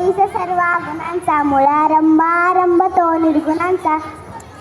ईश सर्व गुणांचा मुळारंभ तो निर्गुणांचा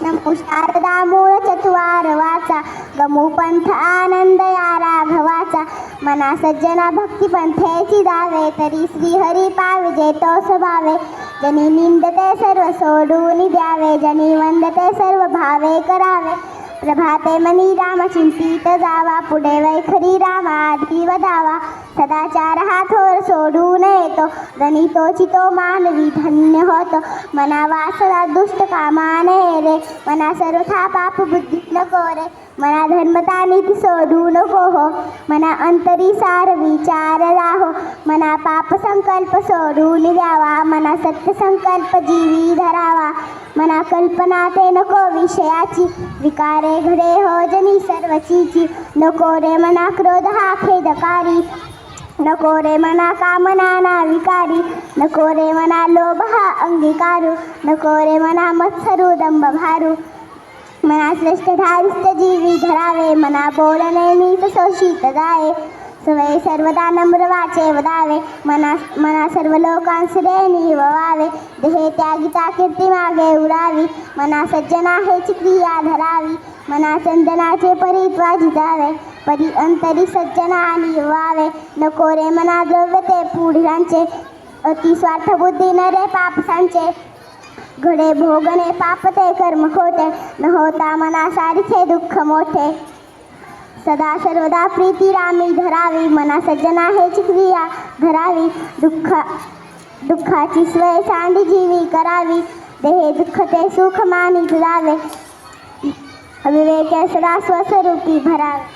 नमो शारदा मूळ चत्वार वाचा गमू पंथ आनंद या राघवाचा मना सज्जना भक्ती पंथेची दावे तरी श्रीहरी पाविजे तो स्वभावे जनी निंदते सर्व सोडून द्यावे जनी वंदते सर्व भावे करावे प्रभाते मनी राम चिंतित जावा पुढे वैखरी रामाधी वदावा सदाचार हा थोर सोडून येतो जनी तोची तो मानवी धन्य होतो मना वासना दुष्ट कामाने रे मना सर्वथा पाप बुद्धी नको रे मना धर्मता नीती सोडू नको हो मना अंतरी सार विचार राहो मना पाप संकल्प सोडून द्यावा मना सत्य संकल्प जीवी धरावा मना कल्पना ते नको विषयाची विकारे घडे हो जनी सर्वचीची नको रे मना क्रोध हा खेदकारी नको रे मना कामना ना विकारी नको रे मना लोभ हा अंगीकारू नको रे मना मत्सरू दंभ भारू मना श्रेष्ठ धारिष्ट जीवी धरावे मना बोलणे नीत शोषित जाये सवय सर्वदा नम्र वाचे वदावे मना सर्व लोकांसरे निववावे देहे त्यागिता कीर्ती मागे उरावी मना सज्जना हेची क्रिया धरावी मना चंदनाचे परित्वा जिजावे परी अंतरी सज्जना निवावे नको रे मना द्रव्य ते पुढ्यांचे अति स्वार्थ बुद्धी न रे पापसांचे घडे भोगणे पाप ते कर्म खोटे न होता मना सारिखे दुःख मोठे सदा सर्वदा प्रीती रामी धरावी मना सज्जना हेची क्रिया धरावी दुःखाची स्वय सांडी जीवी करावी देहे दुःख ते सुख मानित जावे विवेके सदा स्वस्वरूपी भरावे